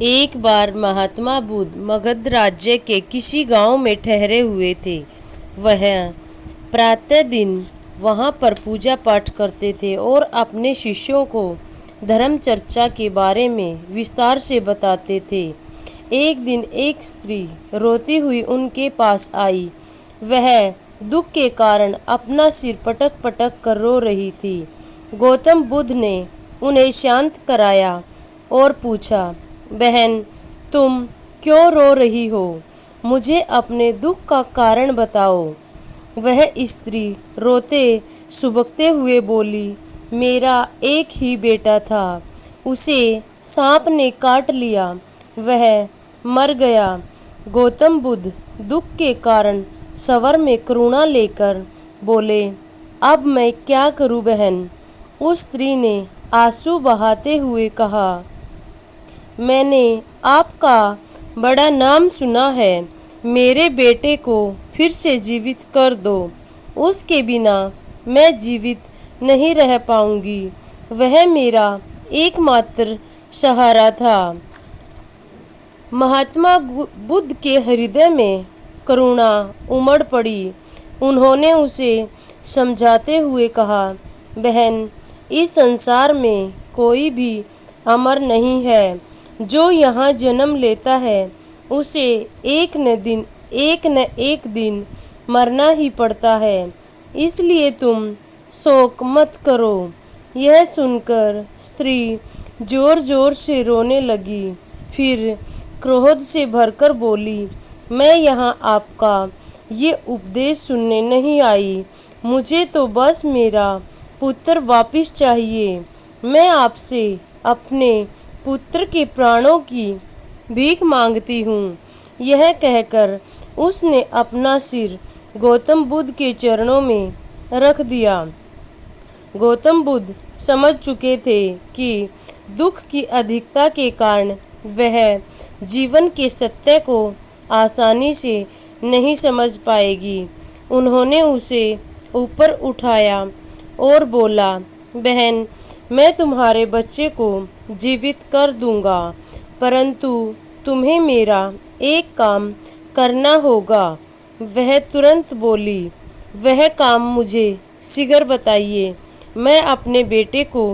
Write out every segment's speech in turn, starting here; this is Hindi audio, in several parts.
एक बार महात्मा बुद्ध मगध राज्य के किसी गांव में ठहरे हुए थे। वह प्रातः दिन वहां पर पूजा पाठ करते थे और अपने शिष्यों को धर्म चर्चा के बारे में विस्तार से बताते थे। एक दिन एक स्त्री रोती हुई उनके पास आई। वह दुख के कारण अपना सिर पटक पटक कर रो रही थी। गौतम बुद्ध ने उन्हें शांत कराया और पूछा, बहन, तुम क्यों रो रही हो? मुझे अपने दुख का कारण बताओ। वह स्त्री रोते सुबकते हुए बोली, मेरा एक ही बेटा था, उसे सांप ने काट लिया, वह मर गया। गौतम बुद्ध दुख के कारण स्वर में करुणा लेकर बोले, अब मैं क्या करूं बहन? उस स्त्री ने आंसू बहाते हुए कहा, मैंने आपका बड़ा नाम सुना है, मेरे बेटे को फिर से जीवित कर दो, उसके बिना मैं जीवित नहीं रह पाऊंगी, वह मेरा एकमात्र सहारा था। महात्मा बुद्ध के हृदय में करुणा उमड़ पड़ी। उन्होंने उसे समझाते हुए कहा, बहन, इस संसार में कोई भी अमर नहीं है। जो यहाँ जन्म लेता है उसे एक न एक दिन मरना ही पड़ता है, इसलिए तुम शोक मत करो। यह सुनकर स्त्री जोर जोर से रोने लगी। फिर क्रोध से भरकर बोली, मैं यहाँ आपका ये उपदेश सुनने नहीं आई, मुझे तो बस मेरा पुत्र वापस चाहिए। मैं आपसे अपने पुत्र के प्राणों की भीख मांगती हूँ। यह कहकर उसने अपना सिर गौतम बुद्ध के चरणों में रख दिया। गौतम बुद्ध समझ चुके थे कि दुख की अधिकता के कारण वह जीवन के सत्य को आसानी से नहीं समझ पाएगी। उन्होंने उसे ऊपर उठाया और बोला, बहन, मैं तुम्हारे बच्चे को जीवित कर दूंगा, परंतु तुम्हें मेरा एक काम करना होगा। वह तुरंत बोली, वह काम मुझे शीघ्र बताइए, मैं अपने बेटे को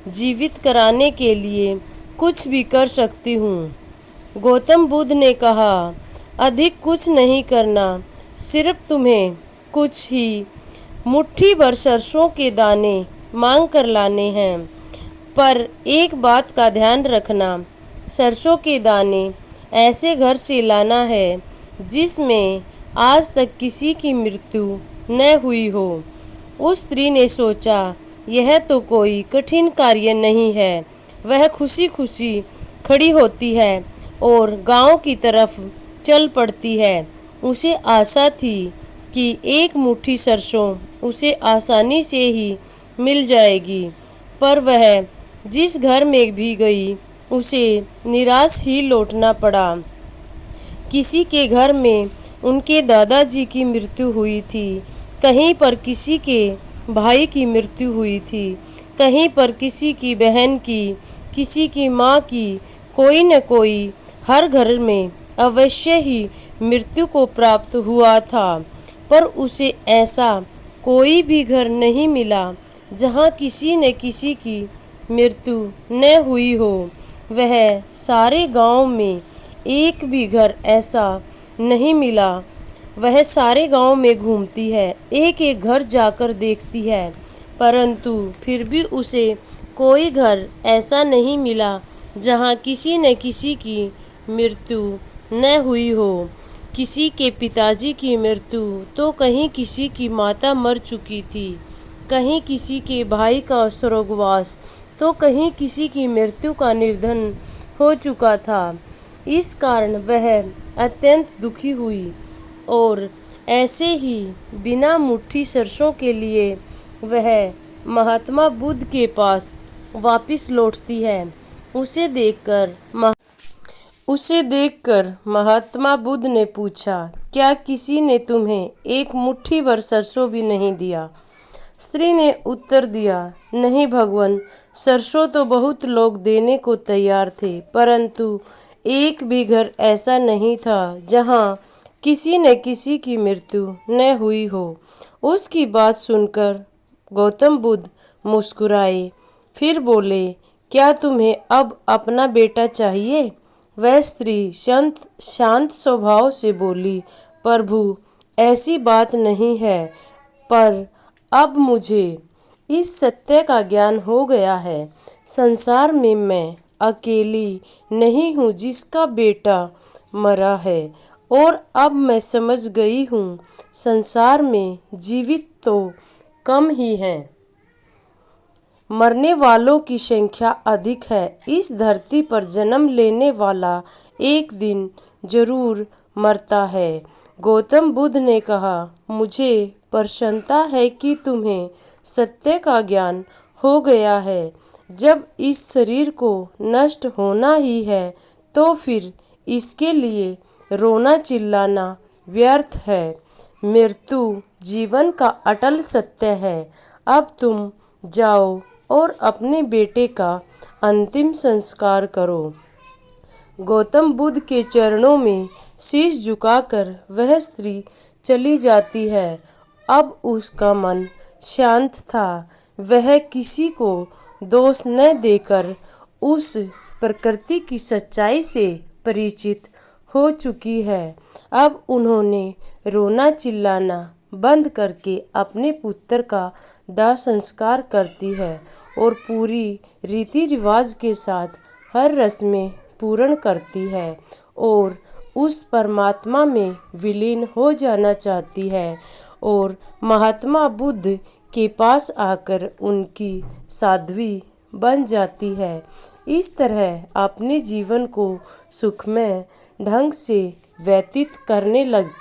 जीवित कराने के लिए कुछ भी कर सकती हूँ। गौतम बुद्ध ने कहा, अधिक कुछ नहीं करना, सिर्फ तुम्हें कुछ ही मुट्ठी भर सरसों के दाने मांग कर लाने हैं। पर एक बात का ध्यान रखना, सरसों के दाने ऐसे घर से लाना है जिसमें आज तक किसी की मृत्यु न हुई हो। उस स्त्री ने सोचा, यह तो कोई कठिन कार्य नहीं है। वह खुशी खुशी खड़ी होती है और गांव की तरफ चल पड़ती है। उसे आशा थी कि एक मुट्ठी सरसों उसे आसानी से ही मिल जाएगी, पर वह जिस घर में भी गई उसे निराश ही लौटना पड़ा। किसी के घर में उनके दादाजी की मृत्यु हुई थी, कहीं पर किसी के भाई की मृत्यु हुई थी, कहीं पर किसी की बहन की, किसी की माँ की। कोई न कोई हर घर में अवश्य ही मृत्यु को प्राप्त हुआ था, पर उसे ऐसा कोई भी घर नहीं मिला जहाँ किसी न किसी की मृत्यु न हुई हो। वह सारे गांव में एक भी घर ऐसा नहीं मिला। वह सारे गांव में घूमती है, एक एक घर जाकर देखती है, परंतु फिर भी उसे कोई घर ऐसा नहीं मिला जहाँ किसी न किसी की मृत्यु न हुई हो। किसी के पिताजी की मृत्यु तो कहीं किसी की माता मर चुकी थी, कहीं किसी के भाई का स्वर्गवास तो कहीं किसी की मृत्यु का निर्धन हो चुका था। इस कारण वह अत्यंत दुखी हुई और ऐसे ही बिना मुट्ठी सरसों के लिए वह महात्मा बुद्ध के पास वापस लौटती है। उसे देखकर महात्मा बुद्ध ने पूछा, क्या किसी ने तुम्हें एक मुट्ठी भर सरसों भी नहीं दिया? स्त्री ने उत्तर दिया, नहीं भगवान, सरसों तो बहुत लोग देने को तैयार थे, परंतु एक भी घर ऐसा नहीं था जहाँ किसी न किसी की मृत्यु न हुई हो। उसकी बात सुनकर गौतम बुद्ध मुस्कुराए, फिर बोले, क्या तुम्हें अब अपना बेटा चाहिए? वह स्त्री शांत स्वभाव से बोली, प्रभु, ऐसी बात नहीं है, पर अब मुझे इस सत्य का ज्ञान हो गया है। संसार में मैं अकेली नहीं हूँ जिसका बेटा मरा है, और अब मैं समझ गई हूँ संसार में जीवित तो कम ही हैं, मरने वालों की संख्या अधिक है। इस धरती पर जन्म लेने वाला एक दिन जरूर मरता है। गौतम बुद्ध ने कहा, मुझे प्रसन्नता है कि तुम्हें सत्य का ज्ञान हो गया है। जब इस शरीर को नष्ट होना ही है तो फिर इसके लिए रोना चिल्लाना व्यर्थ है। मृत्यु जीवन का अटल सत्य है। अब तुम जाओ और अपने बेटे का अंतिम संस्कार करो। गौतम बुद्ध के चरणों में शीश झुकाकर वह स्त्री चली जाती है। अब उसका मन शांत था। वह किसी को दोष न देकर उस प्रकृति की सच्चाई से परिचित हो चुकी है। अब उन्होंने रोना चिल्लाना बंद करके अपने पुत्र का दाह संस्कार करती है और पूरी रीति रिवाज के साथ हर रस्में पूर्ण करती है और उस परमात्मा में विलीन हो जाना चाहती है और महात्मा बुद्ध के पास आकर उनकी साध्वी बन जाती है। इस तरह अपने जीवन को सुखमय ढंग से व्यतीत करने लगती।